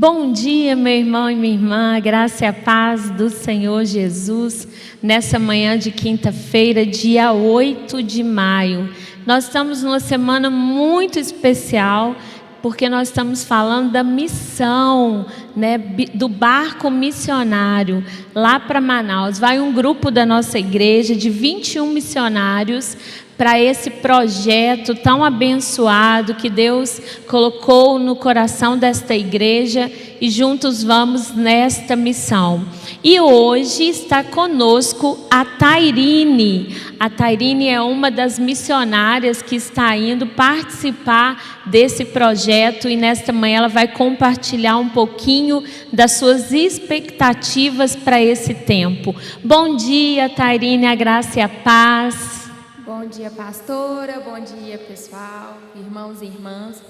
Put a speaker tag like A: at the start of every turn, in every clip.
A: Bom dia, meu irmão e minha irmã, a graça e a paz do Senhor Jesus, nessa manhã de quinta-feira, dia 8 de maio. Nós estamos numa semana muito especial, porque nós estamos falando da missão, né, do barco missionário, lá para Manaus. Vai um grupo da nossa igreja de 21 missionários para esse projeto tão abençoado que Deus colocou no coração desta igreja, e juntos vamos nesta missão. E hoje está conosco a Tairine. A Tairine é uma das missionárias que está indo participar desse projeto, e nesta manhã ela vai compartilhar um pouquinho das suas expectativas para esse tempo. Bom dia, Tairine, a graça e a paz.
B: Bom dia, pastora, bom dia, pessoal, irmãos e irmãs.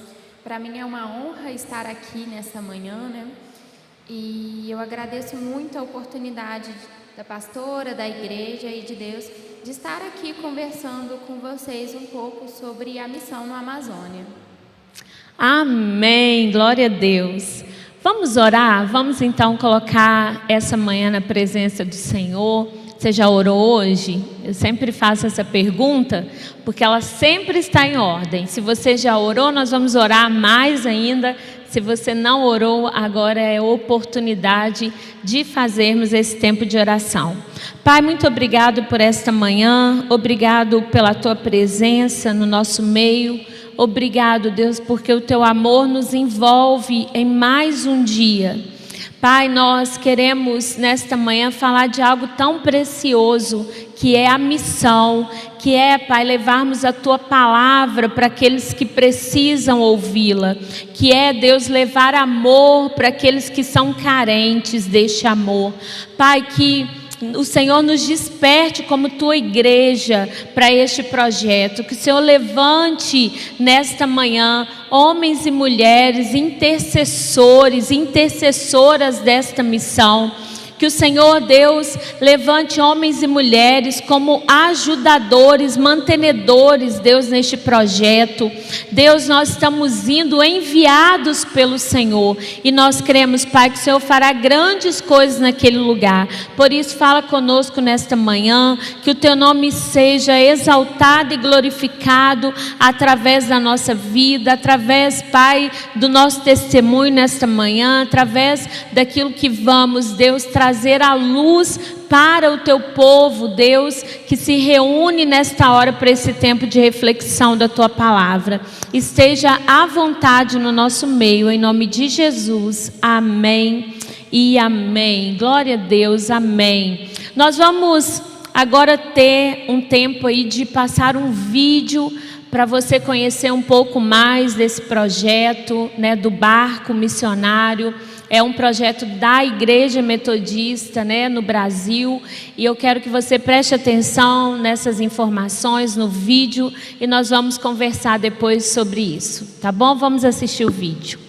B: Para mim é uma honra estar aqui nessa manhã, né? E eu agradeço muito a oportunidade da pastora, da igreja e de Deus de estar aqui conversando com vocês um pouco sobre a missão no Amazônia.
A: Amém, glória a Deus. Vamos orar? Vamos então colocar essa manhã na presença do Senhor. Você já orou hoje? Eu sempre faço essa pergunta, porque ela sempre está em ordem. Se você já orou, nós vamos orar mais ainda. Se você não orou, agora é oportunidade de fazermos esse tempo de oração. Pai, muito obrigado por esta manhã. Obrigado pela Tua presença no nosso meio. Obrigado, Deus, porque o Teu amor nos envolve em mais um dia. Pai, nós queremos nesta manhã falar de algo tão precioso, que é a missão, que é, Pai, levarmos a Tua palavra para aqueles que precisam ouvi-la, que é, Deus, levar amor para aqueles que são carentes deste amor. Pai, que o Senhor nos desperte como Tua igreja para este projeto, que o Senhor levante nesta manhã homens e mulheres, intercessores, intercessoras desta missão. Que o Senhor, Deus, levante homens e mulheres como ajudadores, mantenedores, Deus, neste projeto. Deus, nós estamos indo enviados pelo Senhor, e nós cremos, Pai, que o Senhor fará grandes coisas naquele lugar. Por isso, fala conosco nesta manhã, que o Teu nome seja exaltado e glorificado através da nossa vida, através, Pai, do nosso testemunho nesta manhã, através daquilo que vamos, Deus, trazer a luz para o Teu povo, Deus, que se reúne nesta hora para esse tempo de reflexão da Tua palavra. Esteja à vontade no nosso meio, em nome de Jesus. Amém e amém. Glória a Deus, amém. Nós vamos agora ter um tempo aí de passar um vídeo para você conhecer um pouco mais desse projeto, né, do barco missionário. É um projeto da Igreja Metodista, né, no Brasil, e eu quero que você preste atenção nessas informações no vídeo, e nós vamos conversar depois sobre isso, tá bom? Vamos assistir o vídeo.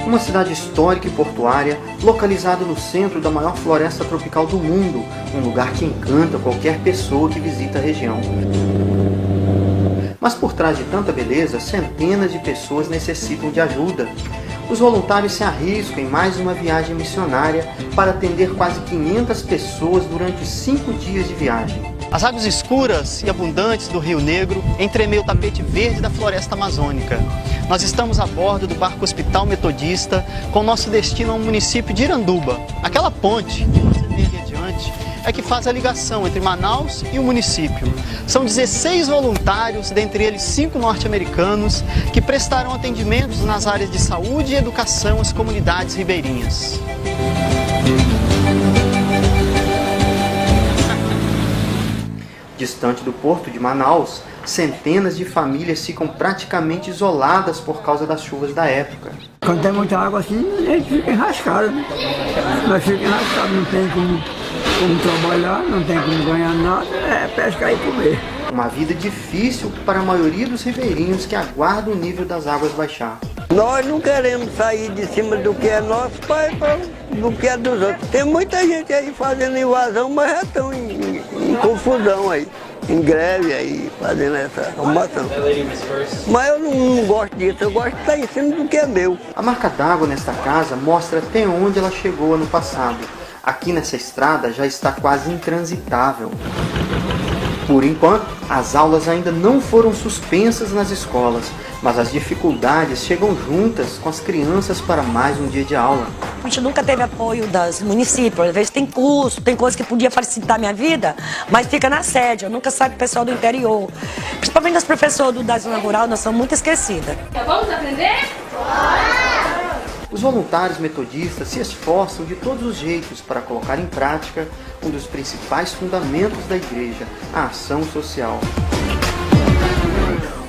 C: Uma cidade histórica e portuária, localizada no centro da maior floresta tropical do mundo, um lugar que encanta qualquer pessoa que visita a região. Mas por trás de tanta beleza, centenas de pessoas necessitam de ajuda. Os voluntários se arriscam em mais uma viagem missionária para atender quase 500 pessoas durante 5 dias de viagem.
D: As águas escuras e abundantes do Rio Negro entremeiam o tapete verde da floresta amazônica. Nós estamos a bordo do barco Hospital Metodista, com nosso destino ao município de Iranduba. Aquela ponte que você vê ali adiante é que faz a ligação entre Manaus e o município. São 16 voluntários, dentre eles 5 norte-americanos, que prestarão atendimentos nas áreas de saúde e educação às comunidades ribeirinhas.
C: Distante do porto de Manaus, centenas de famílias ficam praticamente isoladas por causa das chuvas da época.
E: Quando tem muita água assim, a gente fica enrascado, né? Nós ficamos enrascados, não tem como trabalhar, não tem como ganhar nada, é pescar e comer.
C: Uma vida difícil para a maioria dos ribeirinhos que aguardam o nível das águas baixar.
F: Nós não queremos sair de cima do que é nosso para do que é dos outros. Tem muita gente aí fazendo invasão, mas já estão em confusão aí, em greve aí, fazendo essa arrumação. Mas eu não gosto disso, eu gosto de estar em cima do que é meu.
C: A marca d'água nesta casa mostra até onde ela chegou ano passado. Aqui nessa estrada já está quase intransitável. Por enquanto, as aulas ainda não foram suspensas nas escolas, mas as dificuldades chegam juntas com as crianças para mais um dia de aula.
G: A gente nunca teve apoio dos municípios, às vezes tem curso, tem coisa que podia facilitar a minha vida, mas fica na sede, eu nunca saio do pessoal do interior. Principalmente as professoras da zona rural, nós somos muito esquecidas.
A: Vamos aprender?
C: Os voluntários metodistas se esforçam de todos os jeitos para colocar em prática um dos principais fundamentos da igreja, a ação social.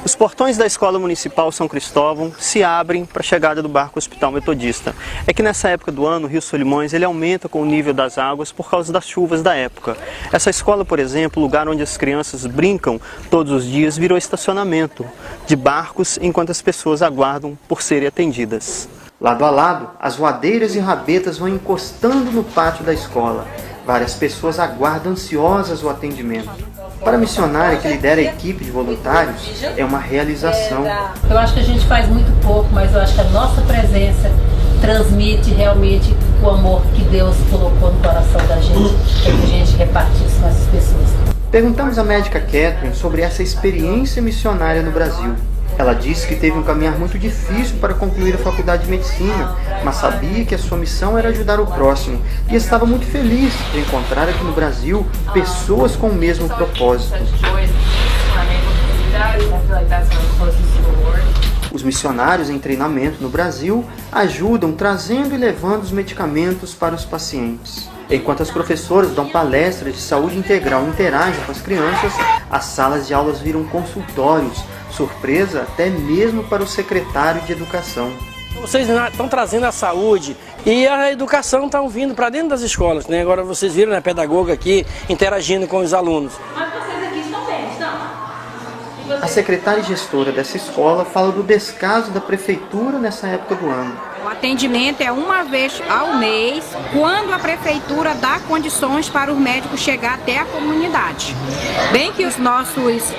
D: Os portões da Escola Municipal São Cristóvão se abrem para a chegada do barco Hospital Metodista. É que nessa época do ano, o Rio Solimões ele aumenta com o nível das águas por causa das chuvas da época. Essa escola, por exemplo, o lugar onde as crianças brincam todos os dias, virou estacionamento de barcos enquanto as pessoas aguardam por serem atendidas.
C: Lado a lado, as voadeiras e rabetas vão encostando no pátio da escola. Várias pessoas aguardam ansiosas o atendimento. Para a missionária que lidera a equipe de voluntários, é uma realização.
H: Eu acho que a gente faz muito pouco, mas eu acho que a nossa presença transmite realmente o amor que Deus colocou no coração da gente, para que a gente repartisse com essas pessoas.
C: Perguntamos à médica Catherine sobre essa experiência missionária no Brasil. Ela disse que teve um caminhar muito difícil para concluir a faculdade de medicina, mas sabia que a sua missão era ajudar o próximo e estava muito feliz de encontrar aqui no Brasil pessoas com o mesmo propósito. Os missionários em treinamento no Brasil ajudam trazendo e levando os medicamentos para os pacientes. Enquanto as professoras dão palestras de saúde integral e interagem com as crianças, as salas de aulas viram consultórios, surpresa até mesmo para o secretário de Educação.
I: Vocês estão trazendo a saúde e a educação estão vindo para dentro das escolas, né? Agora vocês viram a pedagoga aqui interagindo com os alunos.
A: Mas vocês aqui estão bem, estão?
C: A secretária e gestora dessa escola fala do descaso da prefeitura nessa época do ano.
J: O atendimento é uma vez ao mês, quando a prefeitura dá condições para os médicos chegar até a comunidade. Bem que os nossos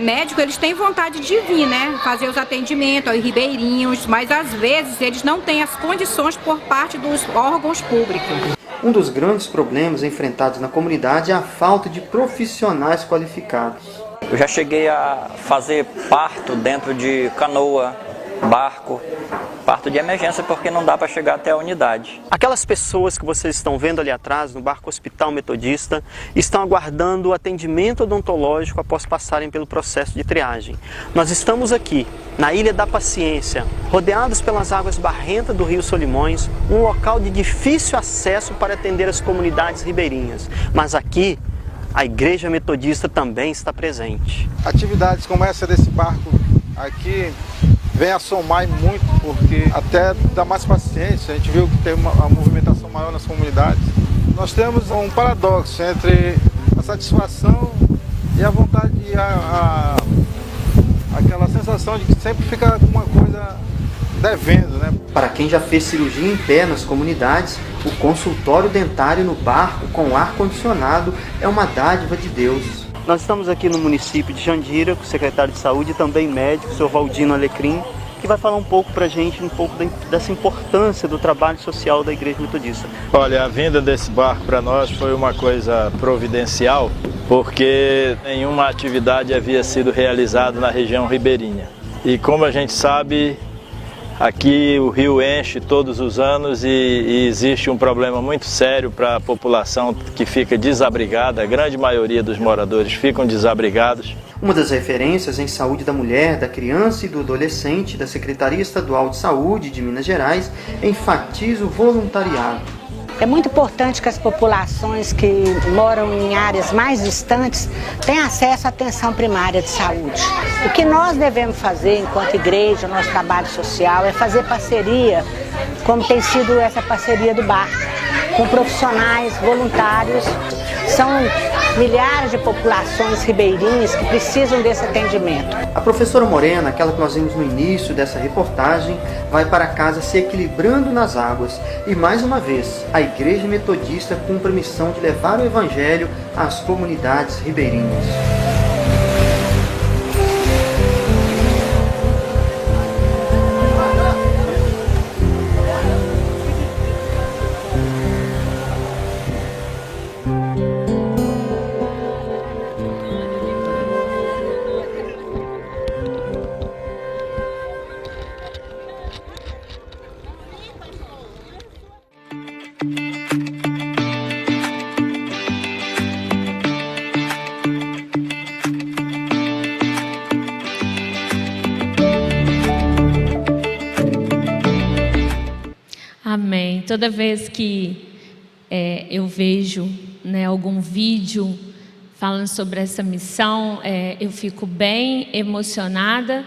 J: médicos, eles têm vontade de vir, né? Fazer os atendimentos aos ribeirinhos, mas às vezes eles não têm as condições por parte dos órgãos públicos.
C: Um dos grandes problemas enfrentados na comunidade é a falta de profissionais qualificados.
K: Eu já cheguei a fazer parto dentro de canoa, barco, parto de emergência porque não dá para chegar até a unidade.
D: Aquelas pessoas que vocês estão vendo ali atrás, no barco Hospital Metodista, estão aguardando o atendimento odontológico após passarem pelo processo de triagem. Nós estamos aqui, na Ilha da Paciência, rodeados pelas águas barrentas do Rio Solimões, um local de difícil acesso para atender as comunidades ribeirinhas. Mas aqui, a Igreja Metodista também está presente.
L: Atividades como essa desse barco aqui vem a somar muito, porque até dá mais paciência. A gente viu que tem uma movimentação maior nas comunidades. Nós temos um paradoxo entre a satisfação e a vontade, e aquela sensação de que sempre fica alguma coisa devendo, né?
C: Para quem já fez cirurgia em pé nas comunidades, o consultório dentário no barco com ar-condicionado é uma dádiva de Deus.
D: Nós estamos aqui no município de Jandira, com o secretário de Saúde e também médico, o Sr. Valdino Alecrim, que vai falar um pouco para a gente, dessa importância do trabalho social da Igreja Metodista.
M: Olha, a vinda desse barco para nós foi uma coisa providencial, porque nenhuma atividade havia sido realizada na região ribeirinha. E como a gente sabe, aqui o rio enche todos os anos e existe um problema muito sério para a população que fica desabrigada. A grande maioria dos moradores ficam desabrigados.
C: Uma das referências em saúde da mulher, da criança e do adolescente da Secretaria Estadual de Saúde de Minas Gerais enfatiza o voluntariado.
N: É muito importante que as populações que moram em áreas mais distantes tenham acesso à atenção primária de saúde. O que nós devemos fazer enquanto igreja, nosso trabalho social, é fazer parceria, como tem sido essa parceria do barco, com profissionais, voluntários. São milhares de populações ribeirinhas que precisam desse atendimento.
C: A professora Morena, aquela que nós vimos no início dessa reportagem, vai para casa se equilibrando nas águas. E mais uma vez, a Igreja Metodista cumpre a missão de levar o Evangelho às comunidades ribeirinhas.
A: Amém. Toda vez que eu vejo, né, algum vídeo falando sobre essa missão, eu fico bem emocionada,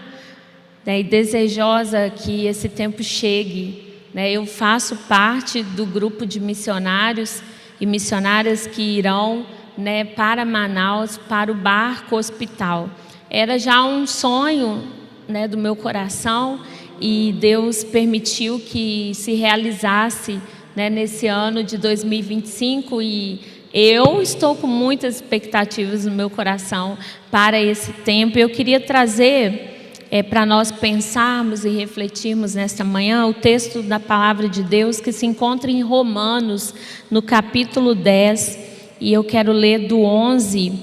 A: né, e desejosa que esse tempo chegue. Né? Eu faço parte do grupo de missionários e missionárias que irão, né, para Manaus, para o barco hospital. Era já um sonho, né, do meu coração, e Deus permitiu que se realizasse, né, nesse ano de 2025, e eu estou com muitas expectativas no meu coração para esse tempo. Eu queria trazer para nós pensarmos e refletirmos nesta manhã o texto da palavra de Deus que se encontra em Romanos, no capítulo 10, e eu quero ler do 11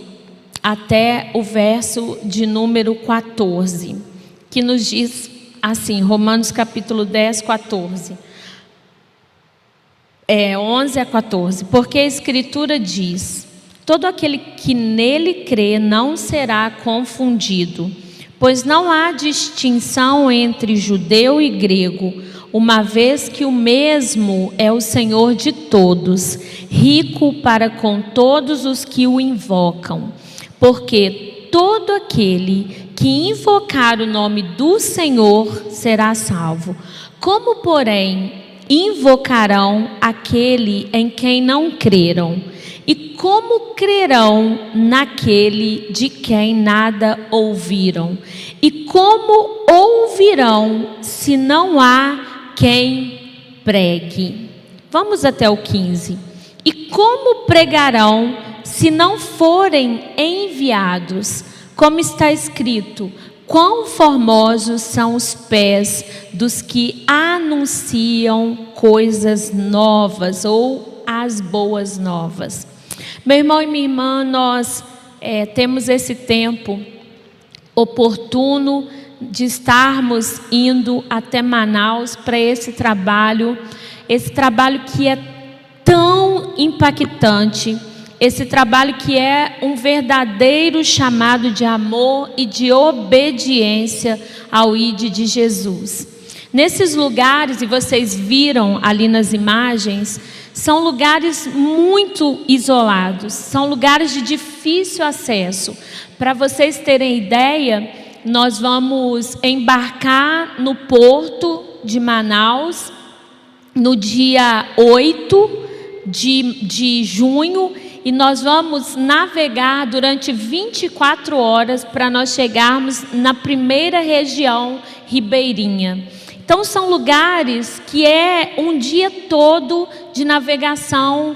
A: até o verso de número 14, que nos diz assim, Romanos capítulo 10, 14. 11 a 14. Porque a Escritura diz: todo aquele que nele crê não será confundido, pois não há distinção entre judeu e grego, uma vez que o mesmo é o Senhor de todos, rico para com todos os que o invocam. Porque todo aquele que invocar o nome do Senhor será salvo. Como, porém, invocarão aquele em quem não creram? E como crerão naquele de quem nada ouviram? E como ouvirão se não há quem pregue? Vamos até o 15. E como pregarão se não forem enviados? Como está escrito: quão formosos são os pés dos que anunciam coisas novas, ou as boas novas. Meu irmão e minha irmã, nós temos esse tempo oportuno de estarmos indo até Manaus para esse trabalho que é tão impactante. Esse trabalho que é um verdadeiro chamado de amor e de obediência ao ID de Jesus. Nesses lugares, e vocês viram ali nas imagens, são lugares muito isolados, são lugares de difícil acesso. Para vocês terem ideia, nós vamos embarcar no porto de Manaus no dia 8 de junho, e nós vamos navegar durante 24 horas para nós chegarmos na primeira região ribeirinha. Então são lugares que é um dia todo de navegação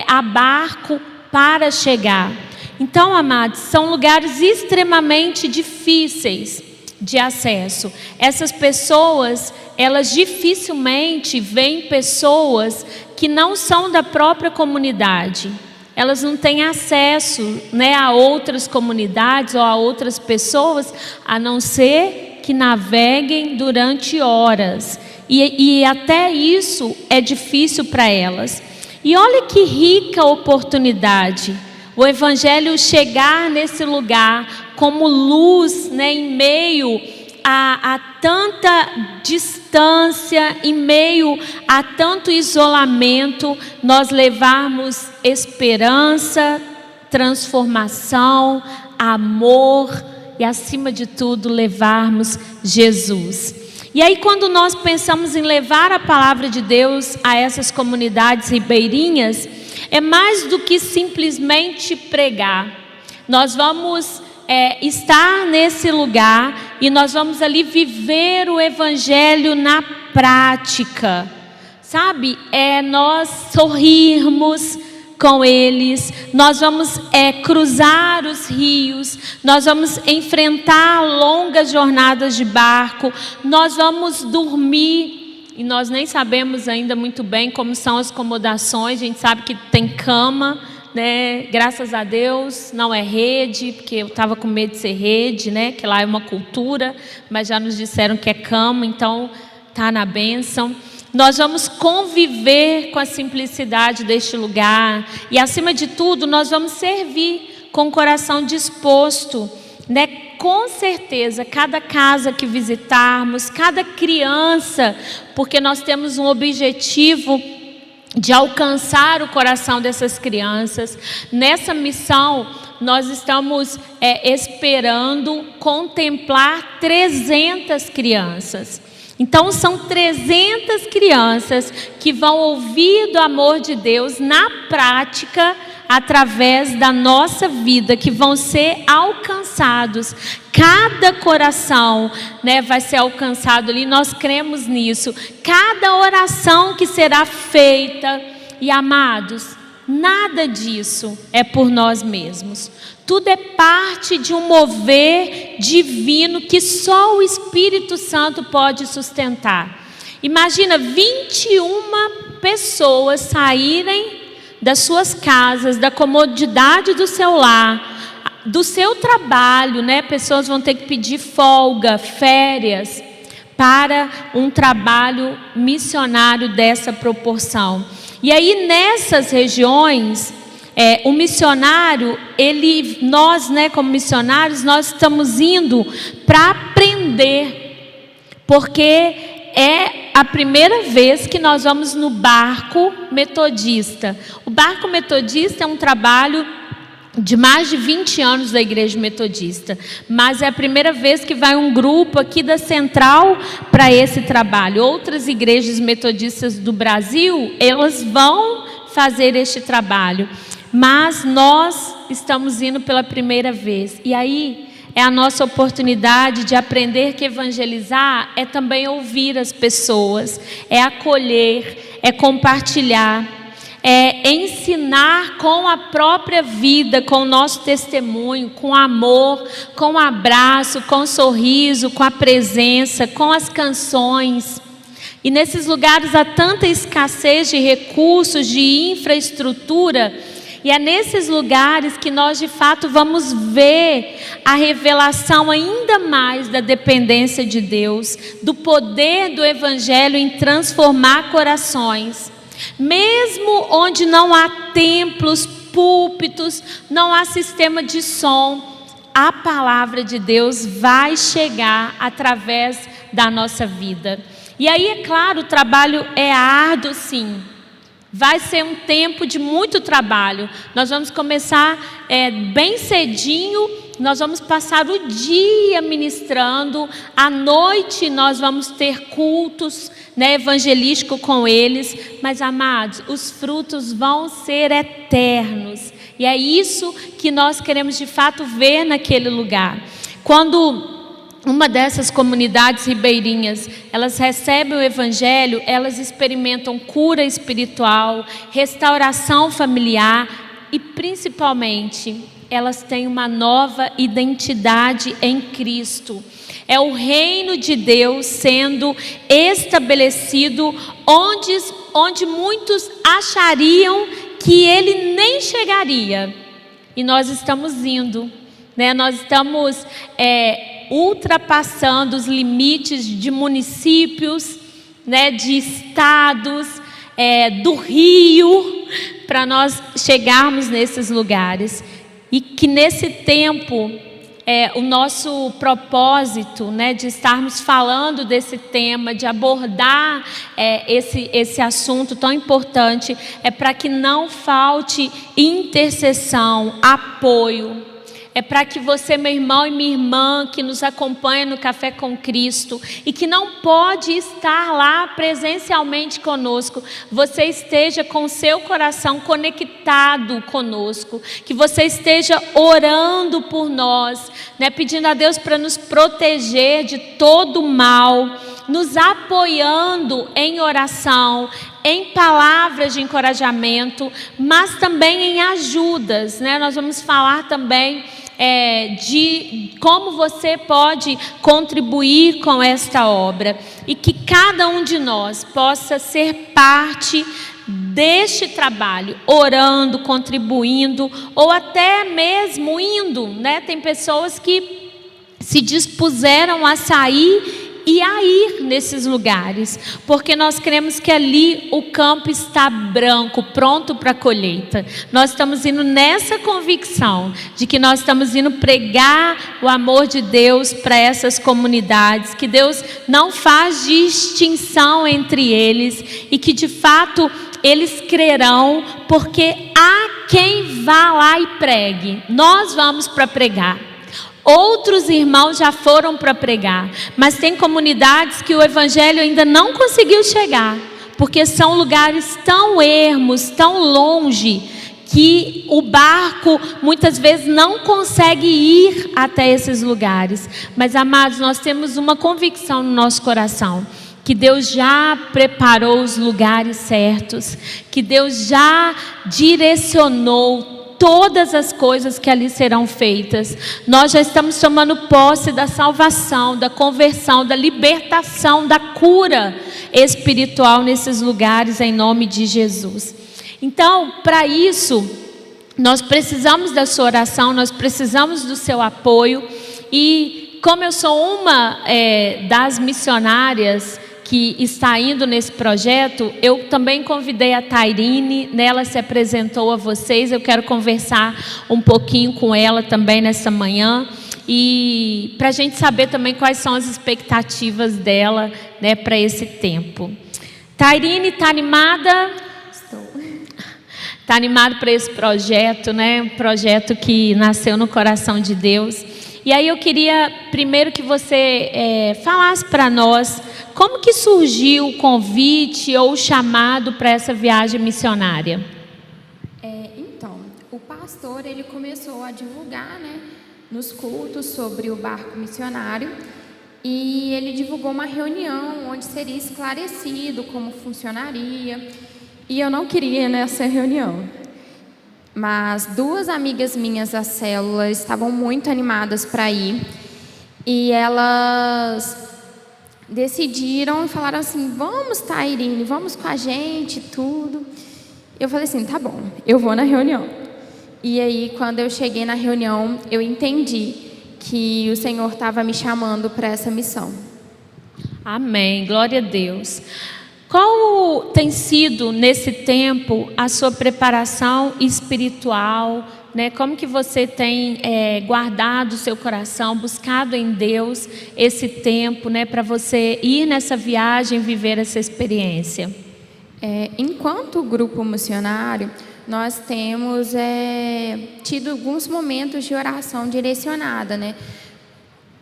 A: a barco para chegar. Então, amados, são lugares extremamente difíceis de acesso. Essas pessoas, elas dificilmente veem pessoas que não são da própria comunidade. Elas não têm acesso, né, a outras comunidades ou a outras pessoas, a não ser que naveguem durante horas. E até isso é difícil para elas. E olha que rica oportunidade o Evangelho chegar nesse lugar como luz, né, em meio a tanta distância, em meio a tanto isolamento, nós levarmos esperança, transformação, amor e, acima de tudo, levarmos Jesus. E aí, quando nós pensamos em levar a palavra de Deus a essas comunidades ribeirinhas, é mais do que simplesmente pregar. Nós vamos estar nesse lugar e nós vamos ali viver o evangelho na prática, sabe? Nós sorrirmos com eles, nós vamos cruzar os rios, nós vamos enfrentar longas jornadas de barco, nós vamos dormir, e nós nem sabemos ainda muito bem como são as acomodações. A gente sabe que tem cama, né? Graças a Deus não é rede, porque eu estava com medo de ser rede, né? Que lá é uma cultura, mas já nos disseram que é cama, então tá na bênção. Nós vamos conviver com a simplicidade deste lugar e, acima de tudo, nós vamos servir com o coração disposto, né? Com certeza, cada casa que visitarmos, cada criança, porque nós temos um objetivo de alcançar o coração dessas crianças. Nessa missão, nós estamos esperando contemplar 300 crianças. Então, são 300 crianças que vão ouvir do amor de Deus na prática, através da nossa vida, que vão ser alcançados. Cada coração, né, vai ser alcançado ali, nós cremos nisso. Cada oração que será feita. E, amados, nada disso é por nós mesmos. Tudo é parte de um mover divino que só o Espírito Santo pode sustentar. Imagina 21 pessoas saírem das suas casas, da comodidade do seu lar, do seu trabalho, né? Pessoas vão ter que pedir folga, férias, para um trabalho missionário dessa proporção. E aí, nessas regiões, o missionário, nós, né, como missionários, nós estamos indo para aprender, porque é a primeira vez que nós vamos no barco metodista. O barco metodista é um trabalho de mais de 20 anos da Igreja Metodista, mas é a primeira vez que vai um grupo aqui da Central para esse trabalho. Outras igrejas metodistas do Brasil, elas vão fazer este trabalho, mas nós estamos indo pela primeira vez. E aí é a nossa oportunidade de aprender que evangelizar é também ouvir as pessoas, é acolher, é compartilhar, é ensinar com a própria vida, com o nosso testemunho, com amor, com abraço, com sorriso, com a presença, com as canções. E nesses lugares há tanta escassez de recursos, de infraestrutura, e é nesses lugares que nós de fato vamos ver a revelação ainda mais da dependência de Deus, do poder do Evangelho em transformar corações. Mesmo onde não há templos, púlpitos, não há sistema de som, a palavra de Deus vai chegar através da nossa vida. E aí, é claro, o trabalho é árduo, sim. Vai ser um tempo de muito trabalho. Nós vamos começar bem cedinho, nós vamos passar o dia ministrando, à noite nós vamos ter cultos, né, evangelísticos com eles. Mas, amados, os frutos vão ser eternos. E é isso que nós queremos de fato ver naquele lugar. Quando uma dessas comunidades ribeirinhas, elas recebem o Evangelho, elas experimentam cura espiritual, restauração familiar e, principalmente, elas têm uma nova identidade em Cristo. É o reino de Deus sendo estabelecido onde muitos achariam que ele nem chegaria. E nós estamos indo, né? Nós estamos ultrapassando os limites de municípios, né, de estados, do Rio, para nós chegarmos nesses lugares. E que nesse tempo o nosso propósito, né, de estarmos falando desse tema, de abordar esse assunto tão importante, é para que não falte intercessão, apoio. É para que você, meu irmão e minha irmã, que nos acompanha no Café com Cristo e que não pode estar lá presencialmente conosco, você esteja com o seu coração conectado conosco, que você esteja orando por nós, né, pedindo a Deus para nos proteger de todo mal, nos apoiando em oração, em palavras de encorajamento, mas também em ajudas, né? Nós vamos falar também de como você pode contribuir com esta obra e que cada um de nós possa ser parte deste trabalho, orando, contribuindo ou até mesmo indo, né? Tem pessoas que se dispuseram a sair e a ir nesses lugares, porque nós cremos que ali o campo está branco, pronto para a colheita. Nós estamos indo nessa convicção de que nós estamos indo pregar o amor de Deus para essas comunidades, que Deus não faz distinção entre eles e que de fato eles crerão, porque há quem vá lá e pregue. Nós vamos para pregar. Outros irmãos já foram para pregar, mas tem comunidades que o evangelho ainda não conseguiu chegar, porque são lugares tão ermos, tão longe, que o barco muitas vezes não consegue ir até esses lugares. Mas, amados, nós temos uma convicção no nosso coração, que Deus já preparou os lugares certos, que Deus já direcionou todas as coisas que ali serão feitas. Nós já estamos tomando posse da salvação, da conversão, da libertação, da cura espiritual nesses lugares, em nome de Jesus. Então, para isso, nós precisamos da sua oração, nós precisamos do seu apoio. E como eu sou uma das missionárias que está indo nesse projeto, eu também convidei a Tairine, ela se apresentou a vocês, eu quero conversar um pouquinho com ela também nessa manhã, e para a gente saber também quais são as expectativas dela, né, para esse tempo. Tairine, está animada?
B: Estou.
A: Está animada para esse projeto, né, um projeto que nasceu no coração de Deus. E aí eu queria primeiro que você falasse para nós como que surgiu o convite ou o chamado para essa viagem missionária.
B: Então, o pastor ele começou a divulgar, né, nos cultos sobre o barco missionário, e ele divulgou uma reunião onde seria esclarecido como funcionaria, e eu não queria ir nessa reunião. Mas duas amigas minhas da célula estavam muito animadas para ir, e elas decidiram e falaram assim: vamos, Tairine, vamos com a gente, tudo. Eu falei assim: tá bom, eu vou na reunião. E aí, quando eu cheguei na reunião, eu entendi que o Senhor estava me chamando para essa missão.
A: Amém, glória a Deus. Qual tem sido, nesse tempo, a sua preparação espiritual, né? Como que você tem guardado o seu coração, buscado em Deus esse tempo, né, para você ir nessa viagem, viver essa experiência?
B: Enquanto grupo missionário, nós temos tido alguns momentos de oração direcionada, né,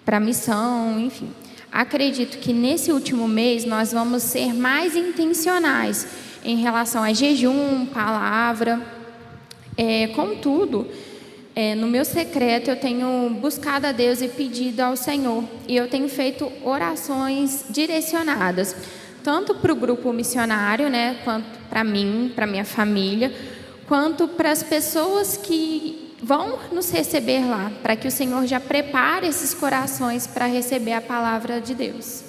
B: para a missão, enfim. Acredito que nesse último mês nós vamos ser mais intencionais em relação a jejum, palavra. Contudo, no meu secreto eu tenho buscado a Deus e pedido ao Senhor. E eu tenho feito orações direcionadas, tanto para o grupo missionário, né, quanto para mim, para minha família, quanto para as pessoas que vão nos receber lá, para que o Senhor já prepare esses corações para receber a palavra de Deus.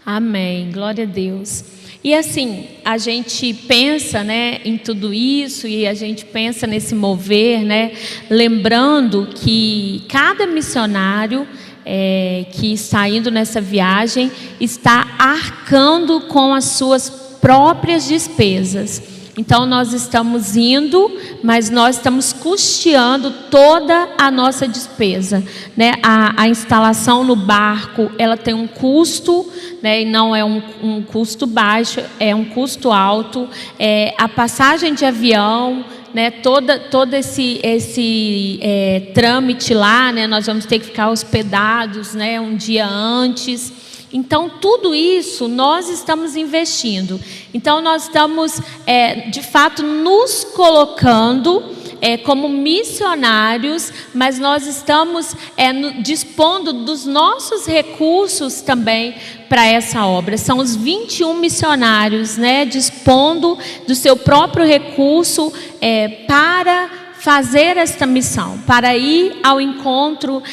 A: Amém, glória a Deus. E assim, a gente pensa, né, em tudo isso, e a gente pensa nesse mover, né, lembrando que cada missionário que está indo nessa viagem está arcando com as suas próprias despesas. Então nós estamos indo, mas nós estamos custeando toda a nossa despesa, né? A instalação no barco, ela tem um custo, né? E não é um custo baixo, é um custo alto. A passagem de avião, né? Todo esse trâmite lá, né? Nós vamos ter que ficar hospedados, né? Um dia antes. Então, tudo isso nós estamos investindo. Então, nós estamos, de fato, nos colocando como missionários, mas nós estamos dispondo dos nossos recursos também para essa obra. São os 21 missionários, né, dispondo do seu próprio recurso para fazer esta missão, para ir ao encontro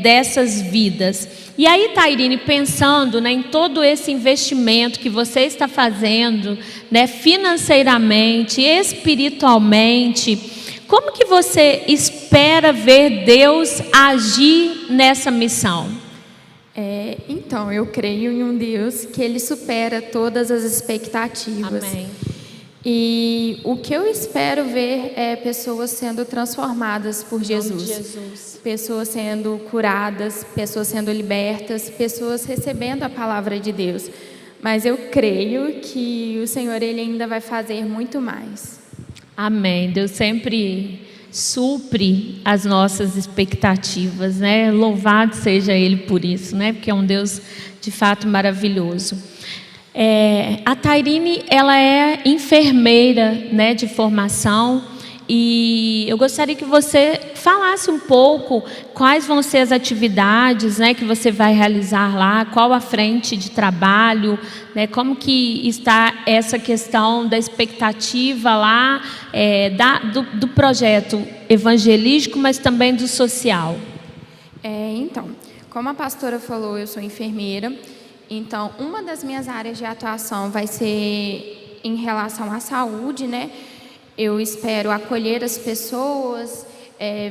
A: dessas vidas. E aí, Tairine, pensando, né, em todo esse investimento que você está fazendo, né, financeiramente, espiritualmente, como que você espera ver Deus agir nessa missão?
B: Então, eu creio em um Deus que Ele supera todas as expectativas.
A: Amém.
B: E o que eu espero ver é pessoas sendo transformadas por Jesus. Pessoas sendo curadas, pessoas sendo libertas, pessoas recebendo a palavra de Deus. Mas eu creio que o Senhor, Ele ainda vai fazer muito mais.
A: Amém. Deus sempre supre as nossas expectativas, né? Louvado seja Ele por isso, né? Porque é um Deus de fato maravilhoso. A Tairine, ela é enfermeira, né, de formação, e eu gostaria que você falasse um pouco quais vão ser as atividades, né, que você vai realizar lá, qual a frente de trabalho, né, como que está essa questão da expectativa lá, do projeto evangelístico, mas também do social.
B: Então, como a pastora falou, eu sou enfermeira. Então, uma das minhas áreas de atuação vai ser em relação à saúde, né? Eu espero acolher as pessoas,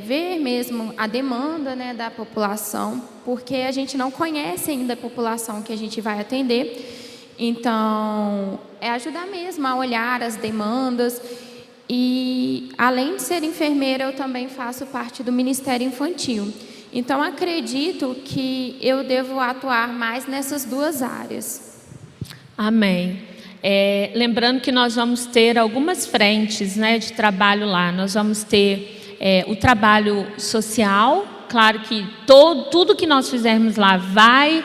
B: ver mesmo a demanda, né, da população, porque a gente não conhece ainda a população que a gente vai atender. Então, ajudar mesmo a olhar as demandas. E, além de ser enfermeira, eu também faço parte do Ministério Infantil. Então, acredito que eu devo atuar mais nessas duas áreas.
A: Amém. Lembrando que nós vamos ter algumas frentes, né, de trabalho lá. Nós vamos ter o trabalho social. Claro que tudo que nós fizermos lá vai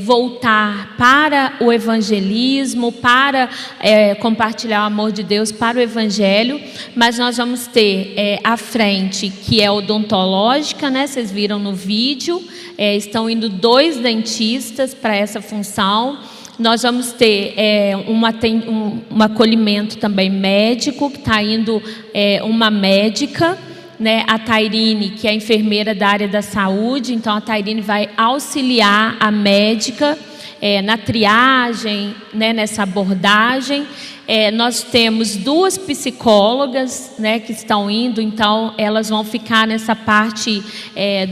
A: voltar para o evangelismo, para compartilhar o amor de Deus para o evangelho, mas nós vamos ter a frente que é odontológica, né? Vocês viram no vídeo, estão indo 2 dentistas para essa função. Nós vamos ter um acolhimento também médico, que está indo uma médica, né, a Tairine, que é enfermeira da área da saúde. Então a Tairine vai auxiliar a médica na triagem, né, nessa abordagem. Nós temos 2 psicólogas, né, que estão indo, então elas vão ficar nessa parte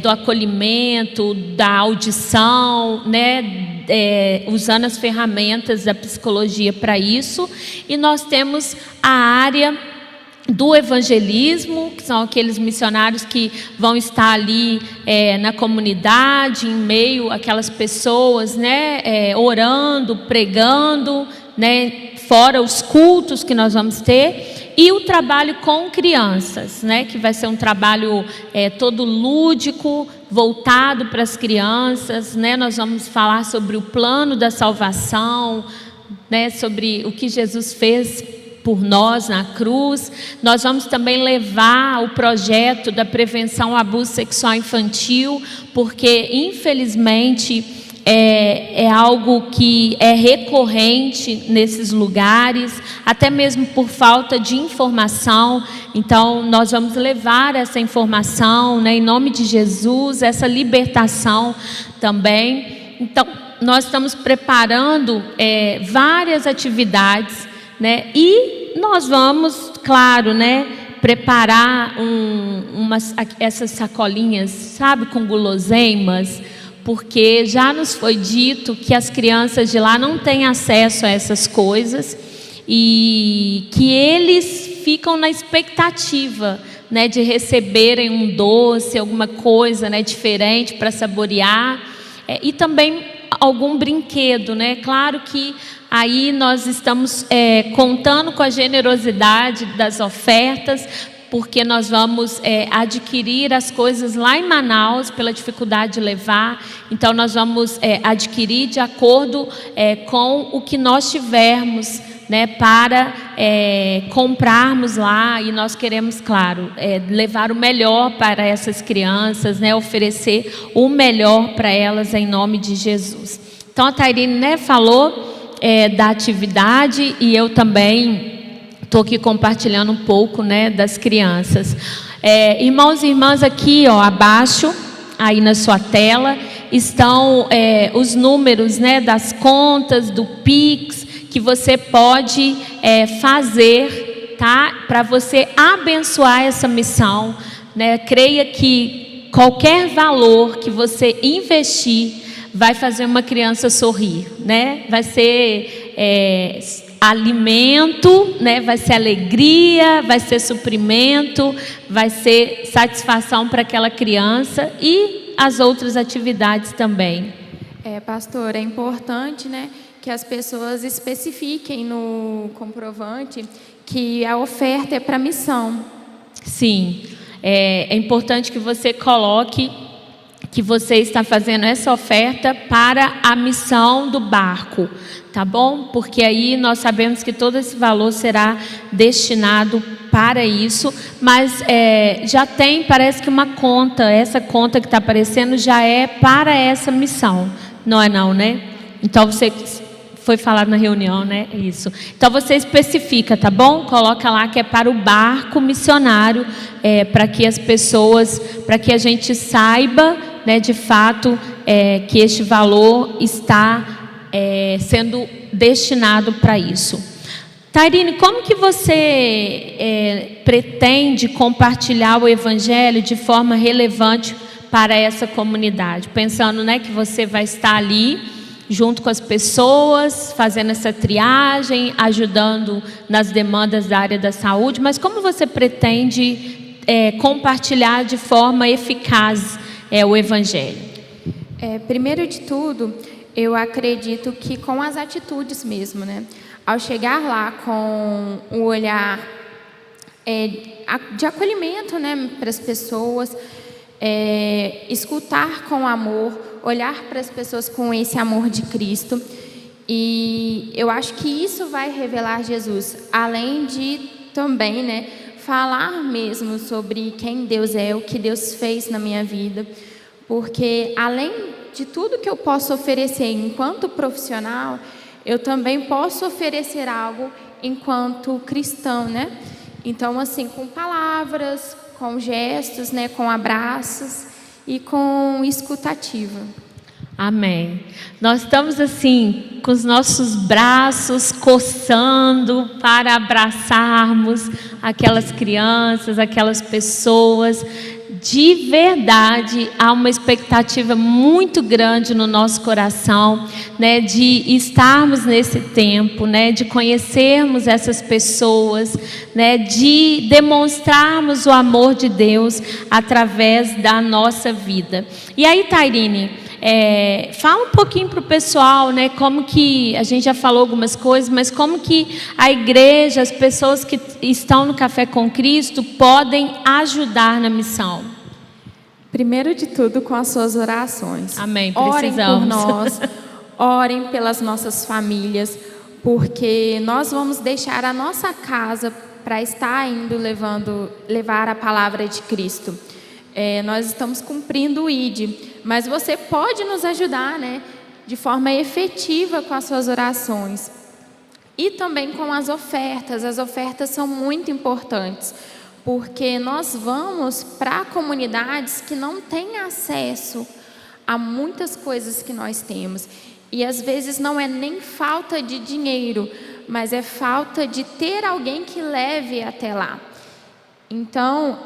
A: do acolhimento, da audição, né, usando as ferramentas da psicologia para isso. E nós temos a área do evangelismo, que são aqueles missionários que vão estar ali na comunidade, em meio àquelas pessoas, né, orando, pregando, né, fora os cultos que nós vamos ter, e o trabalho com crianças, né, que vai ser um trabalho todo lúdico, voltado para as crianças, né. Nós vamos falar sobre o plano da salvação, né, sobre o que Jesus fez por nós na cruz. Nós vamos também levar o projeto da prevenção ao abuso sexual infantil, porque infelizmente é algo que é recorrente nesses lugares, até mesmo por falta de informação. Então nós vamos levar essa informação, né, em nome de Jesus, essa libertação também. Então nós estamos preparando várias atividades, né? E nós vamos, claro, né, preparar essas sacolinhas, sabe, com guloseimas, porque já nos foi dito que as crianças de lá não têm acesso a essas coisas. e que eles ficam na expectativa, né, de receberem um doce, alguma coisa, né, diferente para saborear, e também algum brinquedo, né? Claro que aí nós estamos contando com a generosidade das ofertas, porque nós vamos adquirir as coisas lá em Manaus, pela dificuldade de levar. Então nós vamos adquirir de acordo com o que nós tivermos, né, para comprarmos lá. E nós queremos, claro, levar o melhor para essas crianças, né, oferecer o melhor para elas em nome de Jesus. Então a Tairine, né, falou da atividade, e eu também estou aqui compartilhando um pouco, né, das crianças. Irmãos e irmãs, aqui, ó, abaixo, aí na sua tela, estão os números, né, das contas, do Pix, que você pode fazer, tá? Para você abençoar essa missão, né? Creia que qualquer valor que você investir vai fazer uma criança sorrir, né? Vai ser alimento, né? Vai ser alegria, vai ser suprimento, vai ser satisfação para aquela criança e as outras atividades também.
B: Pastor, é importante, né, que as pessoas especifiquem no comprovante que a oferta é para missão.
A: Sim, é importante que você coloque que você está fazendo essa oferta para a missão do barco, tá bom? Porque aí nós sabemos que todo esse valor será destinado para isso, mas já tem, parece que uma conta, essa conta que está aparecendo já é para essa missão, não é não, né? Então você foi falado na reunião, né? Isso. Então você especifica, tá bom? Coloca lá que é para o barco missionário, para que as pessoas, para que a gente saiba, né, de fato, que este valor está sendo destinado para isso. Tairine, como que você pretende compartilhar o Evangelho de forma relevante para essa comunidade? Pensando, né, que você vai estar ali junto com as pessoas, fazendo essa triagem, ajudando nas demandas da área da saúde, mas como você pretende compartilhar de forma eficaz o Evangelho?
B: Primeiro de tudo, eu acredito que com as atitudes mesmo, né? Ao chegar lá com um olhar de acolhimento, né, para as pessoas, escutar com amor, olhar para as pessoas com esse amor de Cristo, e eu acho que isso vai revelar Jesus, além de também, né, falar mesmo sobre quem Deus é, o que Deus fez na minha vida, porque além de tudo que eu posso oferecer enquanto profissional, eu também posso oferecer algo enquanto cristão, né? Então, assim, com palavras, com gestos, né, com abraços e com escutativa.
A: Amém. Nós estamos assim, com os nossos braços coçando para abraçarmos aquelas crianças, aquelas pessoas. De verdade, há uma expectativa muito grande no nosso coração, né, de estarmos nesse tempo, né, de conhecermos essas pessoas, né, de demonstrarmos o amor de Deus através da nossa vida. E aí, Tairine, fala um pouquinho para o pessoal, né, como que, a gente já falou algumas coisas, mas como que a igreja, as pessoas que estão no Café com Cristo podem ajudar na missão?
B: Primeiro de tudo, com as suas orações.
A: Amém, precisamos.
B: Orem por nós, orem pelas nossas famílias, porque nós vamos deixar a nossa casa para estar indo levar a palavra de Cristo. Nós estamos cumprindo o ID, mas você pode nos ajudar, né, de forma efetiva com as suas orações. E também com as ofertas. As ofertas são muito importantes, porque nós vamos para comunidades que não têm acesso a muitas coisas que nós temos. E às vezes não é nem falta de dinheiro, mas é falta de ter alguém que leve até lá. Então,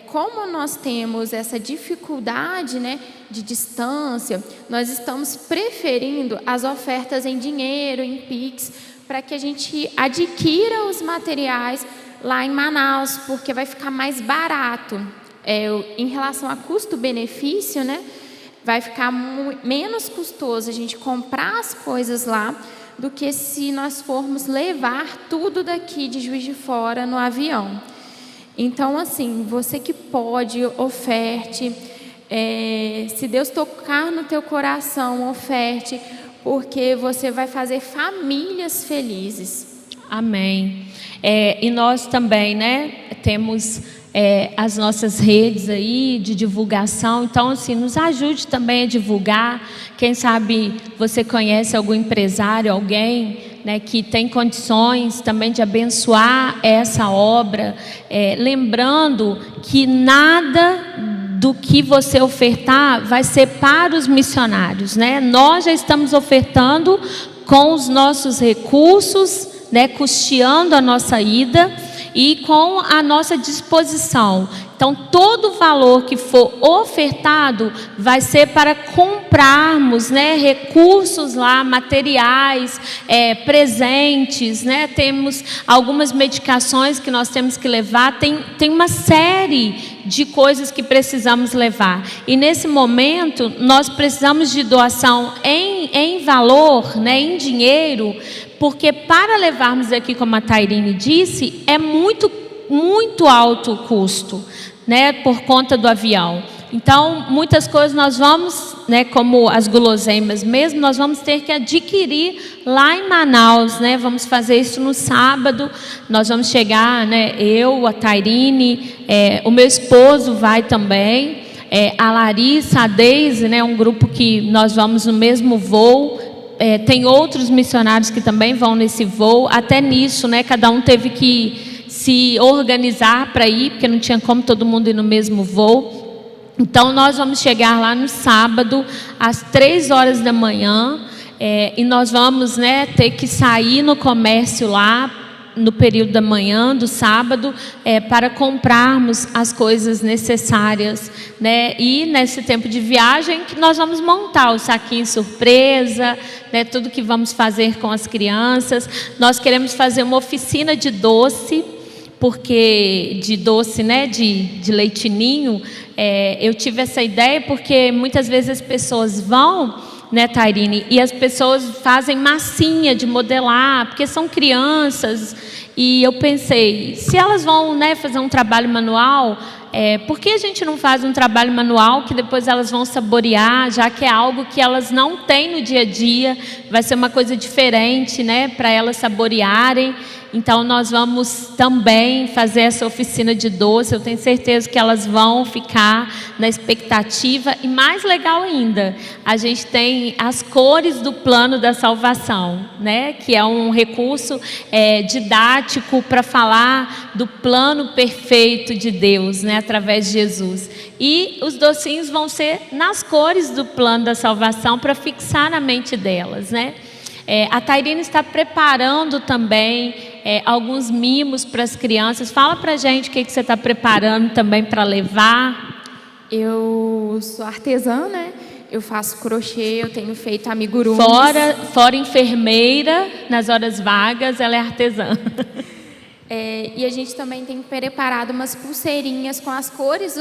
B: como nós temos essa dificuldade, né, de distância, nós estamos preferindo as ofertas em dinheiro, em Pix, para que a gente adquira os materiais lá em Manaus, porque vai ficar mais barato. Em relação a custo-benefício, né? Vai ficar menos custoso a gente comprar as coisas lá do que se nós formos levar tudo daqui de Juiz de Fora no avião. Então, assim, você que pode, oferte. Se Deus tocar no teu coração, oferte, porque você vai fazer famílias felizes.
A: Amém. E nós também, né, temos as nossas redes aí de divulgação. Então, assim, nos ajude também a divulgar. Quem sabe você conhece algum empresário, alguém, né, que tem condições também de abençoar essa obra. Lembrando que nada do que você ofertar vai ser para os missionários, né? Nós já estamos ofertando com os nossos recursos, né, custeando a nossa ida e com a nossa disposição. Então, todo o valor que for ofertado vai ser para comprarmos, né, recursos lá, materiais, presentes, né? Temos algumas medicações que nós temos que levar, tem uma série de coisas que precisamos levar. E nesse momento, nós precisamos de doação em valor, né, em dinheiro, porque para levarmos aqui, como a Tairine disse, é muito, muito alto o custo, né, por conta do avião. Então, muitas coisas nós vamos, né, como as guloseimas mesmo, nós vamos ter que adquirir lá em Manaus, né? Vamos fazer isso no sábado. Nós vamos chegar, né, eu, a Tairine, o meu esposo vai também, a Larissa, a Deise, né, um grupo que nós vamos no mesmo voo. Tem outros missionários que também vão nesse voo. Até nisso, né, cada um teve que se organizar para ir, porque não tinha como todo mundo ir no mesmo voo. Então, nós vamos chegar lá no sábado, às 3 horas da manhã, e nós vamos, né, ter que sair no comércio lá, no período da manhã, do sábado, para comprarmos as coisas necessárias, né? E nesse tempo de viagem que nós vamos montar o saquinho surpresa, né? Tudo que vamos fazer com as crianças. Nós queremos fazer uma oficina de doce, porque de doce, né, de leitinho. Eu tive essa ideia porque muitas vezes as pessoas vão, né, Tairine, e as pessoas fazem massinha de modelar, porque são crianças, e eu pensei, se elas vão, né, fazer um trabalho manual, por que a gente não faz um trabalho manual que depois elas vão saborear, já que é algo que elas não têm no dia a dia, vai ser uma coisa diferente, né, para elas saborearem. Então, nós vamos também fazer essa oficina de doce. Eu tenho certeza que elas vão ficar na expectativa. E mais legal ainda, a gente tem as cores do plano da salvação, né? Que é um recurso didático para falar do plano perfeito de Deus, né? Através de Jesus. E os docinhos vão ser nas cores do plano da salvação para fixar na mente delas, né? A Tairine está preparando também alguns mimos para as crianças. Fala para a gente o que você está preparando também para levar.
B: Eu sou artesã, né? Eu faço crochê, eu tenho feito amigurumis.
A: Fora enfermeira, nas horas vagas, ela é artesã.
B: E a gente também tem preparado umas pulseirinhas com as cores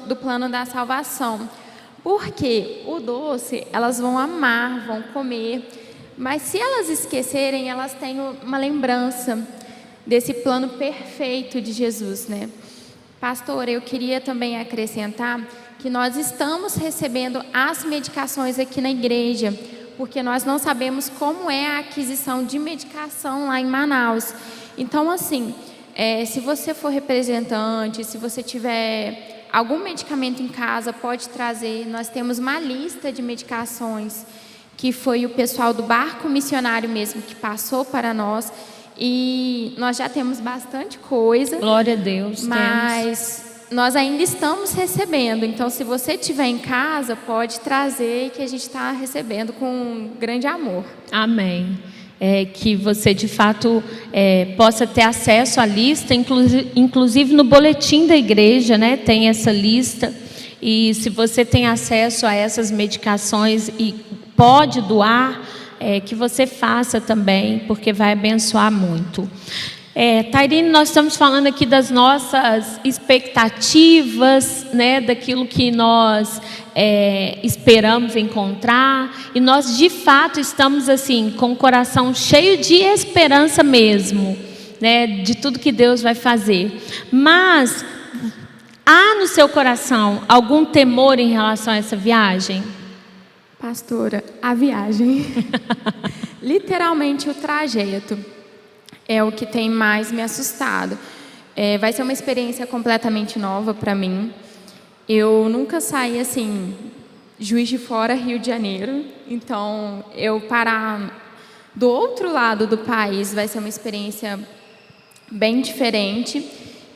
B: do plano da salvação. Porque o doce, elas vão amar, vão comer. Mas se elas esquecerem, elas têm uma lembrança desse plano perfeito de Jesus, né? Pastor, eu queria também acrescentar que nós estamos recebendo as medicações aqui na igreja, porque nós não sabemos como é a aquisição de medicação lá em Manaus. Então, assim, se você for representante, se você tiver algum medicamento em casa, pode trazer. Nós temos uma lista de medicações que foi o pessoal do barco missionário mesmo que passou para nós, e nós já temos bastante coisa.
A: Glória a Deus.
B: Mas nós ainda estamos recebendo, então se você tiver em casa, pode trazer, que a gente está recebendo com grande amor.
A: Amém. Que você de fato possa ter acesso à lista, inclusive no boletim da igreja, né, tem essa lista, e se você tem acesso a essas medicações e pode doar, que você faça também, porque vai abençoar muito. Tairine, nós estamos falando aqui das nossas expectativas, né, daquilo que nós esperamos encontrar, e nós de fato estamos assim, com o coração cheio de esperança mesmo, né, de tudo que Deus vai fazer. Mas há no seu coração algum temor em relação a essa viagem?
B: Pastora, a viagem, literalmente o trajeto, é o que tem mais me assustado. Vai ser uma experiência completamente nova para mim. Eu nunca saí assim, Juiz de Fora, Rio de Janeiro. Então, eu parar do outro lado do país vai ser uma experiência bem diferente.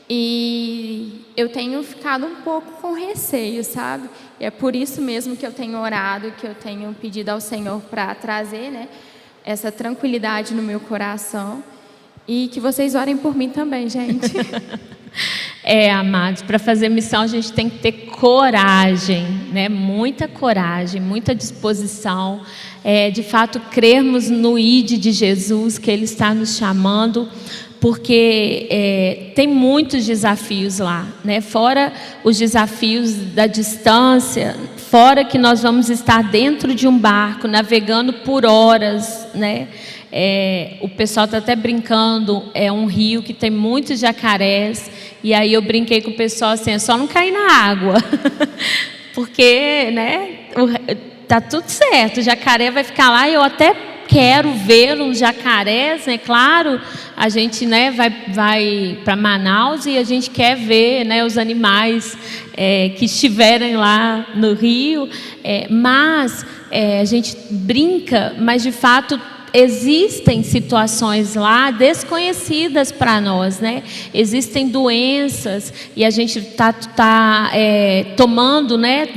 B: E eu tenho ficado um pouco com receio, sabe? E é por isso mesmo que eu tenho orado, que eu tenho pedido ao Senhor para trazer, né, essa tranquilidade no meu coração. E que vocês orem por mim também, gente.
A: Amados, para fazer missão a gente tem que ter coragem, né? Muita coragem, muita disposição. De fato, crermos no ID de Jesus, que Ele está nos chamando, porque tem muitos desafios lá, né? Fora os desafios da distância, fora que nós vamos estar dentro de um barco, navegando por horas, né? O pessoal está até brincando, é um rio que tem muitos jacarés, e aí eu brinquei com o pessoal assim, é só não cair na água, porque, né, tá tudo certo, o jacaré vai ficar lá, e eu até quero ver uns jacarés, né, claro, a gente, né, vai para Manaus e a gente quer ver, né, os animais que estiverem lá no rio, mas a gente brinca, mas de fato existem situações lá desconhecidas para nós, né? Existem doenças e a gente está tomando, né,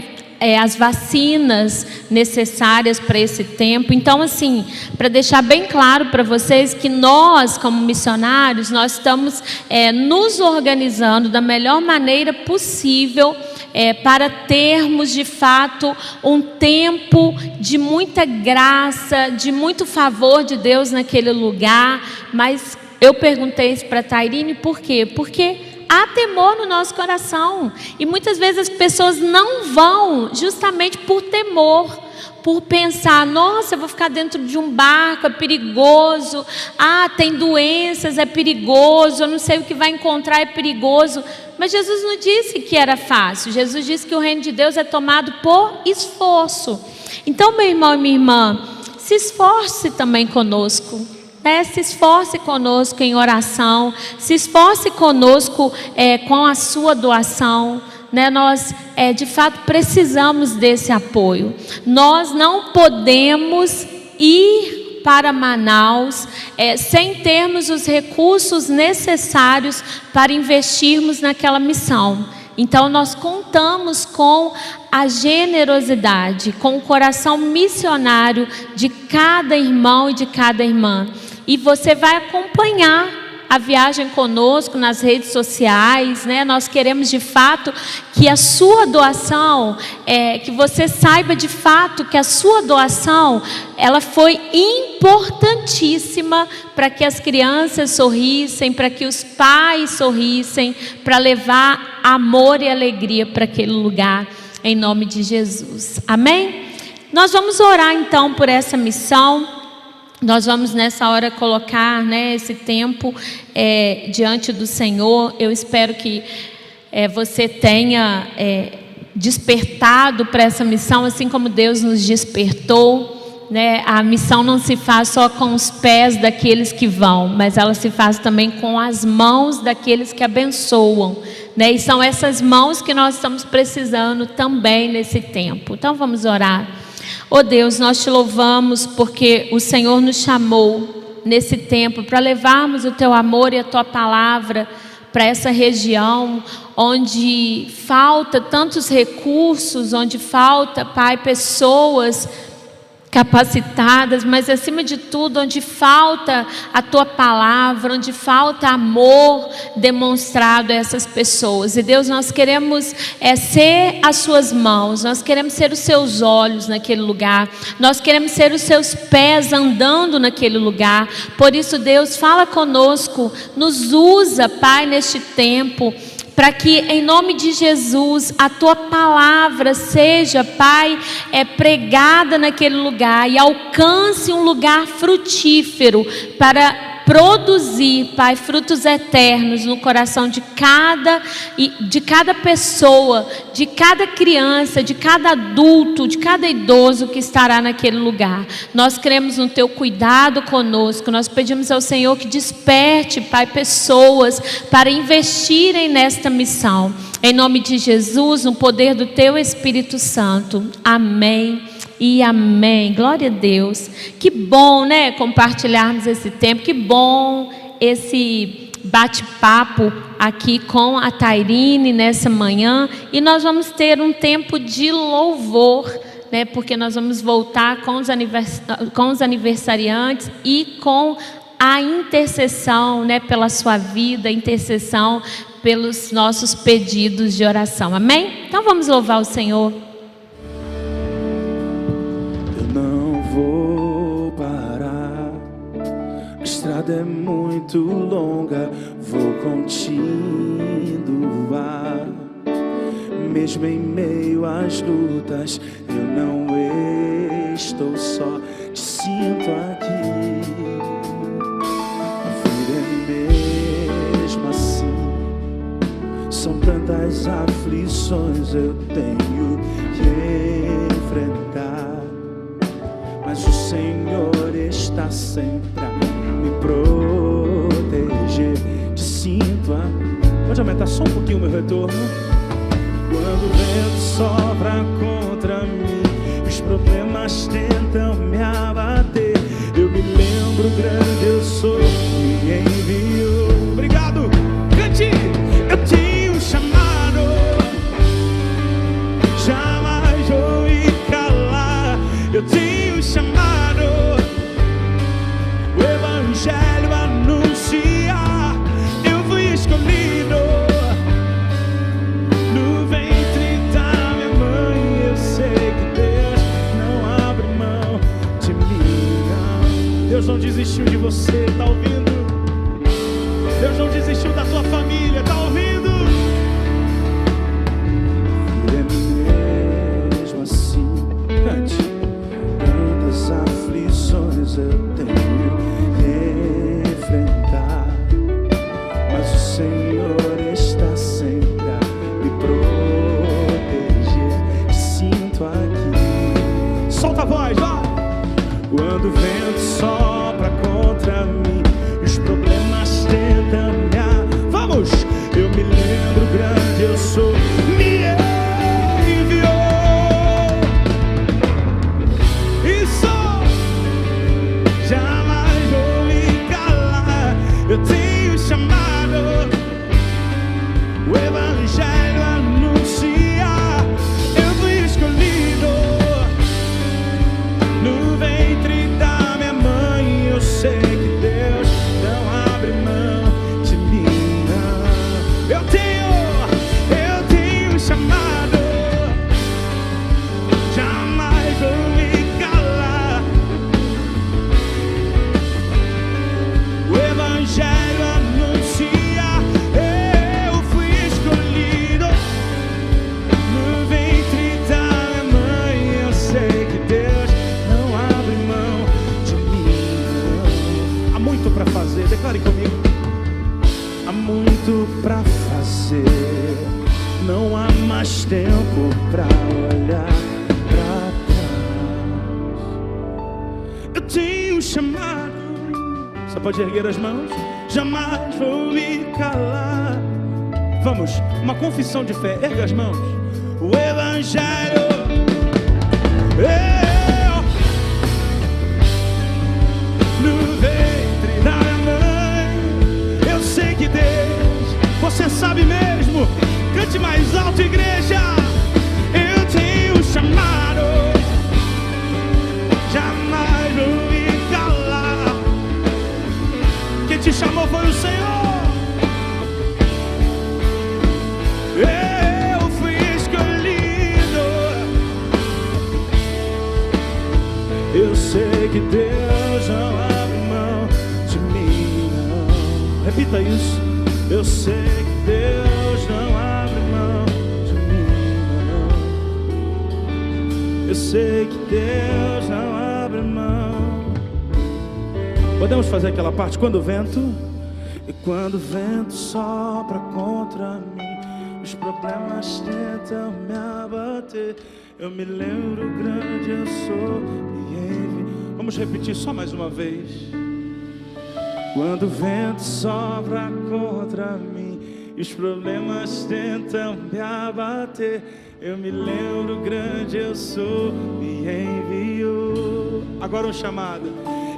A: as vacinas necessárias para esse tempo. Então, assim, para deixar bem claro para vocês que nós, como missionários, nós estamos nos organizando da melhor maneira possível para termos, de fato, um tempo de muita graça, de muito favor de Deus naquele lugar. Mas eu perguntei isso para a Tairine, por quê? Porque há temor no nosso coração, e muitas vezes as pessoas não vão justamente por temor, por pensar, nossa, eu vou ficar dentro de um barco, é perigoso, tem doenças, é perigoso, eu não sei o que vai encontrar, é perigoso. Mas Jesus não disse que era fácil, Jesus disse que o reino de Deus é tomado por esforço. Então, meu irmão e minha irmã, se esforce também conosco, se esforce conosco em oração, se esforce conosco com a sua doação, né? Nós de fato precisamos desse apoio. Nós não podemos ir para Manaus sem termos os recursos necessários para investirmos naquela missão. Então nós contamos com a generosidade, com o coração missionário de cada irmão e de cada irmã. E você vai acompanhar a viagem conosco nas redes sociais, né? Nós queremos de fato que a sua doação, que você saiba de fato que a sua doação, ela foi importantíssima para que as crianças sorrissem, para que os pais sorrissem, para levar amor e alegria para aquele lugar, em nome de Jesus. Amém? Nós vamos orar então por essa missão. Nós vamos nessa hora colocar, né, esse tempo diante do Senhor. Eu espero que você tenha despertado para essa missão, assim como Deus nos despertou, né? A missão não se faz só com os pés daqueles que vão, mas ela se faz também com as mãos daqueles que abençoam, né? E são essas mãos que nós estamos precisando também nesse tempo. Então vamos orar. Oh Deus, nós te louvamos porque o Senhor nos chamou nesse tempo para levarmos o teu amor e a tua palavra para essa região onde falta tantos recursos, onde falta, Pai, pessoas capacitadas, mas acima de tudo, onde falta a tua palavra, onde falta amor demonstrado a essas pessoas. E Deus, nós queremos ser as suas mãos, nós queremos ser os seus olhos naquele lugar, nós queremos ser os seus pés andando naquele lugar. Por isso, Deus, fala conosco, nos usa, Pai, neste tempo, para que em nome de Jesus a tua palavra seja, Pai, pregada naquele lugar e alcance um lugar frutífero para produzir, Pai, frutos eternos no coração de cada pessoa, de cada criança, de cada adulto, de cada idoso que estará naquele lugar. Nós cremos no teu cuidado conosco, nós pedimos ao Senhor que desperte, Pai, pessoas para investirem nesta missão. Em nome de Jesus, no poder do teu Espírito Santo. Amém. E amém, glória a Deus. Que bom, né, compartilharmos esse tempo, que bom esse bate-papo aqui com a Tairine nessa manhã. E nós vamos ter um tempo de louvor, né, porque nós vamos voltar com os aniversariantes e com a intercessão, né, pela sua vida, intercessão pelos nossos pedidos de oração, amém? Então vamos louvar o Senhor.
O: A estrada é muito longa, vou continuar. Mesmo em meio às lutas, eu não estou só, te sinto aqui. A vida é mesmo assim, são tantas aflições eu tenho que enfrentar. Mas o Senhor está sempre a me proteger. Te sinto a... Pode aumentar só um pouquinho o meu retorno? Quando o vento sopra contra mim, os problemas tentam me abater, eu me lembro, grande eu sou, me enviou. Obrigado, cante! Eu tenho um chamado, jamais vou me calar. Eu tenho chamado, o Evangelho anunciar. Eu fui escolhido no ventre da minha mãe. Eu sei que Deus não abre mão de mim, não. Deus não desistiu de você, tá ouvindo? Deus não desistiu da tua família, tá ouvindo? É mesmo assim, cante. Tantas aflições eu tenho que enfrentar, mas o Senhor está sempre a me proteger. Te sinto aqui. Solta a voz, vai! Quando o vento sopra contra mim, os problemas tentam me... Vamos! Eu me lembro, grande eu sou, me enviou. Isso! Jamais vou me calar. Eu tenho chamado, o Evangelho anunciar. Eu fui escolhido no ventre da minha mãe. Eu sei que Deus não abre mão de mim, não. Eu tenho chamado, jamais vou me calar. O Evangelho anuncia, eu fui escolhido no ventre da minha mãe. Eu sei que Deus não abre mão de mim, não. Há muito pra fazer, declare comigo. Há muito pra fazer, não há mais tempo pra olhar pra trás. Eu tenho um chamado, só pode erguer as mãos. Jamais vou me calar. Vamos, uma confissão de fé, erga as mãos. O Evangelho, no ventre da minha mãe. Eu sei que Deus, você sabe mesmo. Cante mais alto, igreja. Eu tenho um chamado, jamais repita isso. Eu sei que Deus não abre mão de mim, não. Eu sei que Deus não abre mão. Podemos fazer aquela parte? Quando o vento, e quando o vento sopra contra mim, os problemas tentam me abater, eu me lembro grande eu sou e envio. Vamos repetir só mais uma vez. Quando o vento sopra contra mim e os problemas tentam me abater, eu me lembro grande eu sou e envio. Agora um chamado.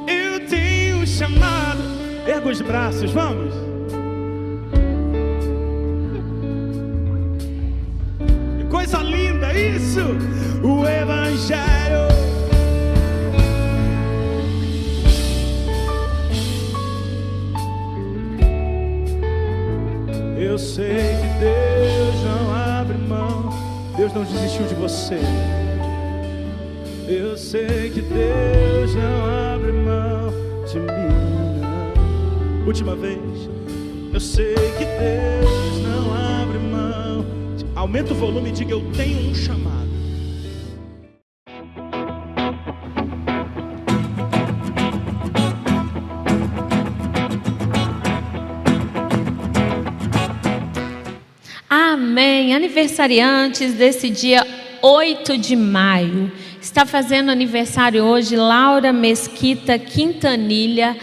O: Eu tenho um chamado. Erga os braços, vamos. Que coisa linda isso. O Evangelho. Eu sei que Deus não abre mão. Deus não desistiu de você. Eu sei que Deus não abre mão de mim, não. Última vez. Eu sei que Deus não abre mão. Aumenta o volume e diga: eu tenho um chamado.
A: Amém. Aniversariantes desse dia 8 de maio. Está fazendo aniversário hoje Laura Mesquita Quintanilha,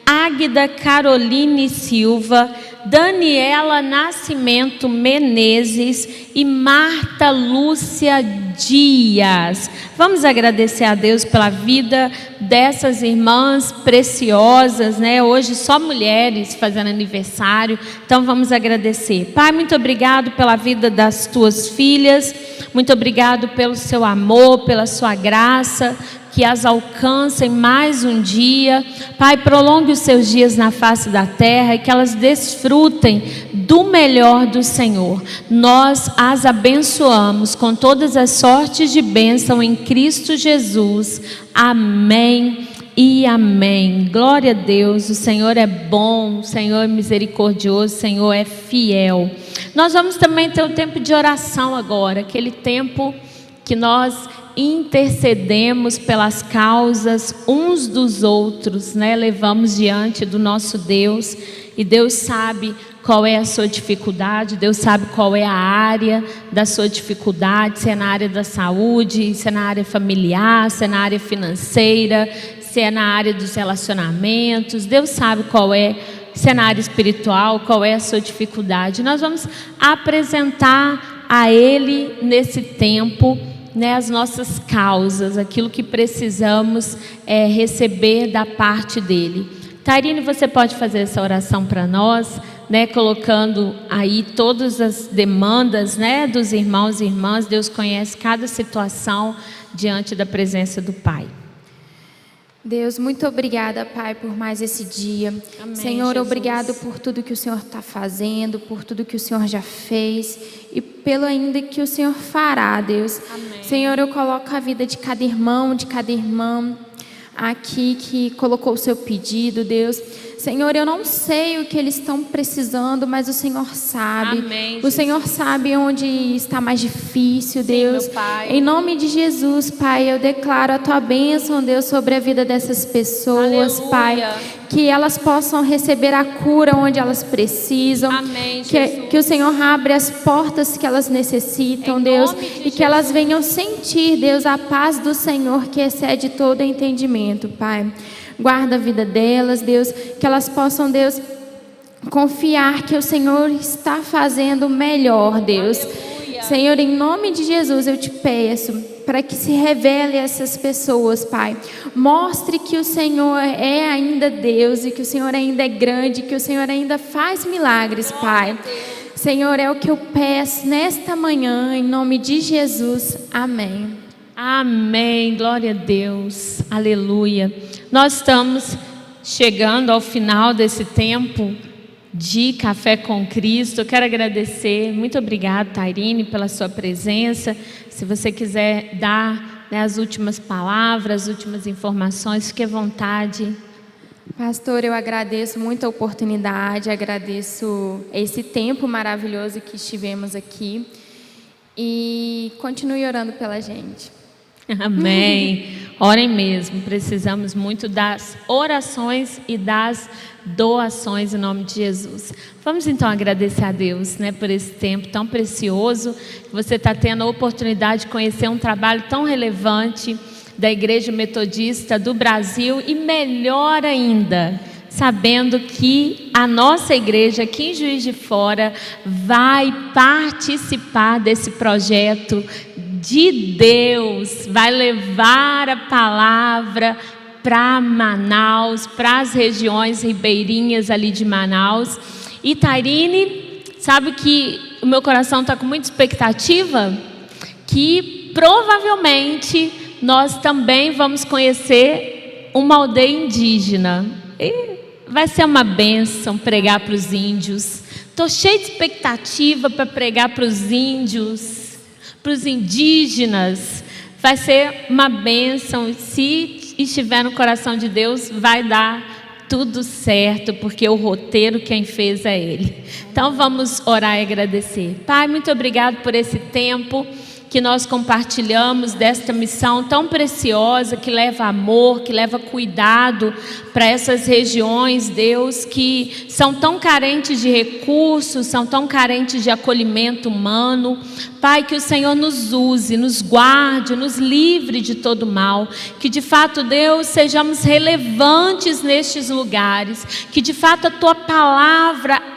A: Águida Caroline Silva, Daniela Nascimento Menezes e Marta Lúcia Dias. Vamos agradecer a Deus pela vida dessas irmãs preciosas, né? Hoje só mulheres fazendo aniversário, então vamos agradecer. Pai, muito obrigado pela vida das tuas filhas, muito obrigado pelo seu amor, pela sua graça, que as alcancem mais um dia. Pai, prolongue os seus dias na face da terra e que elas desfrutem do melhor do Senhor. Nós as abençoamos com todas as sortes de bênção em Cristo Jesus. Amém e amém. Glória a Deus. O Senhor é bom, o Senhor é misericordioso, o Senhor é fiel. Nós vamos também ter um tempo de oração agora, aquele tempo que nós intercedemos pelas causas uns dos outros, né? Levamos diante do nosso Deus, e Deus sabe qual é a sua dificuldade, Deus sabe qual é a área da sua dificuldade, se é na área da saúde, se é na área familiar, se é na área financeira, se é na área dos relacionamentos. Deus sabe qual é, se é na área espiritual, qual é a sua dificuldade. Nós vamos apresentar a Ele nesse tempo, né, as nossas causas, aquilo que precisamos receber da parte dele. Tairine, você pode fazer essa oração para nós, né, colocando aí todas as demandas, né, dos irmãos e irmãs. Deus conhece cada situação diante da presença do Pai.
B: Deus, muito obrigada, Pai, por mais esse dia.
A: Amém,
B: Senhor,
A: Jesus.
B: Obrigado por tudo que o Senhor está fazendo, por tudo que o Senhor já fez e pelo ainda que o Senhor fará, Deus.
A: Amém.
B: Senhor, eu coloco a vida de cada irmão, de cada irmã aqui que colocou o seu pedido, Deus. Senhor, eu não sei o que eles estão precisando, mas o Senhor sabe.
A: Amém,
B: o
A: Jesus.
B: Senhor sabe onde está mais difícil, Deus.
A: Meu Pai.
B: Em nome de Jesus, Pai, eu declaro a Tua bênção, Deus, sobre a vida dessas pessoas,
A: Aleluia.
B: Pai. Que elas possam receber a cura onde elas precisam.
A: Amém, Jesus.
B: Que o Senhor abra as portas que elas necessitam,
A: Em
B: Deus.
A: nome de
B: E que
A: Jesus.
B: elas venham sentir, Deus, a paz do Senhor que excede todo entendimento, Pai. Guarda a vida delas, Deus, que elas possam, Deus, confiar que o Senhor está fazendo o melhor, Deus.
A: Aleluia.
B: Senhor, em nome de Jesus, eu te peço para que se revele a essas pessoas, Pai. Mostre que o Senhor é ainda Deus e que o Senhor ainda é grande, que o Senhor ainda faz milagres, Pai. Senhor, é o que eu peço nesta manhã, em nome de Jesus. Amém.
A: Amém, glória a Deus, aleluia. Nós estamos chegando ao final desse tempo de Café com Cristo. Eu quero agradecer, muito obrigada, Tairine, pela sua presença. Se você quiser dar, né, as últimas palavras, as últimas informações, fique à vontade.
B: Pastor, eu agradeço muito a oportunidade, agradeço esse tempo maravilhoso que estivemos aqui e continue orando pela gente.
A: Amém. Orem mesmo, precisamos muito das orações e das doações em nome de Jesus. Vamos então agradecer a Deus, né, por esse tempo tão precioso. Você está tendo a oportunidade de conhecer um trabalho tão relevante da Igreja Metodista do Brasil e melhor ainda, sabendo que a nossa igreja aqui em Juiz de Fora vai participar desse projeto de Deus, vai levar a palavra para Manaus, para as regiões ribeirinhas ali de Manaus. E Tairine, sabe que o meu coração está com muita expectativa que provavelmente nós também vamos conhecer uma aldeia indígena. E vai ser uma bênção pregar para os índios. Estou cheia de expectativa para pregar para os índios, para os indígenas. Vai ser uma bênção. Se estiver no coração de Deus, vai dar tudo certo, porque o roteiro quem fez é Ele. Então vamos orar e agradecer. Pai, muito obrigado por esse tempo que nós compartilhamos desta missão tão preciosa, que leva amor, que leva cuidado para essas regiões, Deus, que são tão carentes de recursos, são tão carentes de acolhimento humano. Pai, que o Senhor nos use, nos guarde, nos livre de todo mal, que de fato, Deus, sejamos relevantes nestes lugares, que de fato a Tua palavra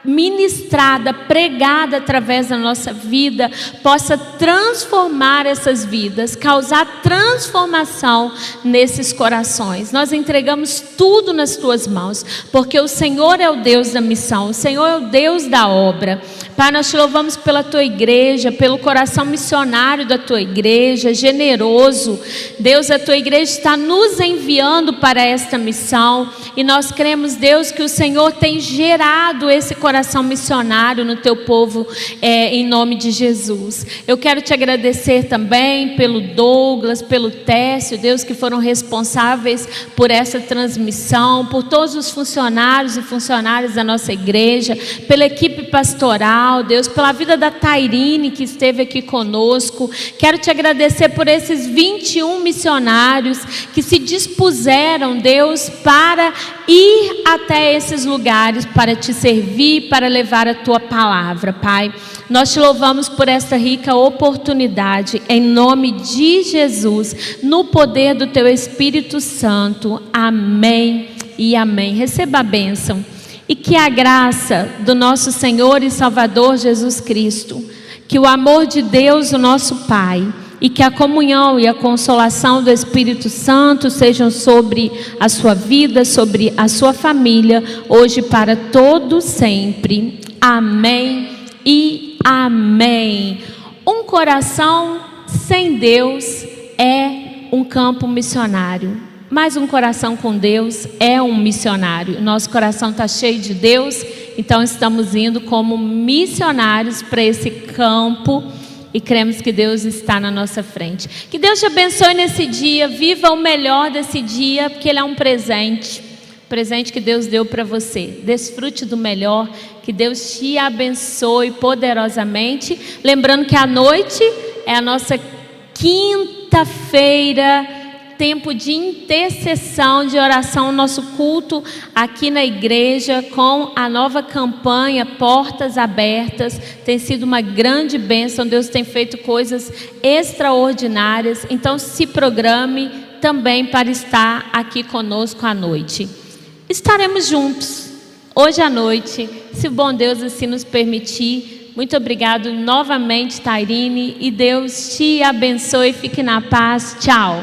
A: ministrada, pregada através da nossa vida, possa transformar essas vidas, causar transformação nesses corações. Nós entregamos tudo nas Tuas mãos, porque o Senhor é o Deus da missão, o Senhor é o Deus da obra. Pai, nós Te louvamos pela Tua igreja, pelo coração missionário da Tua igreja, generoso. Deus, a Tua igreja está nos enviando para esta missão, e nós cremos, Deus, que o Senhor tem gerado esse coração missionário no Teu povo, em nome de Jesus. Eu quero Te agradecer também pelo Douglas, pelo Técio, Deus, que foram responsáveis por essa transmissão, por todos os funcionários e funcionárias da nossa igreja, pela equipe pastoral, Deus, pela vida da Tairine, que esteve aqui conosco. Quero Te agradecer por esses 21 missionários que se dispuseram, Deus, para ir até esses lugares, para Te servir, para levar a Tua palavra, Pai. Nós Te louvamos por esta rica oportunidade, em nome de Jesus, no poder do Teu Espírito Santo. Amém e amém. Receba a bênção. E que a graça do nosso Senhor e Salvador Jesus Cristo, que o amor de Deus, o nosso Pai, e que a comunhão e a consolação do Espírito Santo sejam sobre a sua vida, sobre a sua família, hoje para todo sempre. Amém e amém. Um coração sem Deus é um campo missionário. Mas um coração com Deus é um missionário. Nosso coração está cheio de Deus, então estamos indo como missionários para esse campo e cremos que Deus está na nossa frente. Que Deus te abençoe nesse dia, viva o melhor desse dia, porque ele é um presente que Deus deu para você. Desfrute do melhor, que Deus te abençoe poderosamente. Lembrando que a noite é a nossa quinta-feira, tempo de intercessão, de oração, nosso culto aqui na igreja com a nova campanha Portas Abertas. Tem sido uma grande bênção, Deus tem feito coisas extraordinárias, então se programe também para estar aqui conosco à noite. Estaremos juntos hoje à noite, se o bom Deus assim nos permitir. Muito obrigado novamente, Tairine, e Deus te abençoe, fique na paz, tchau.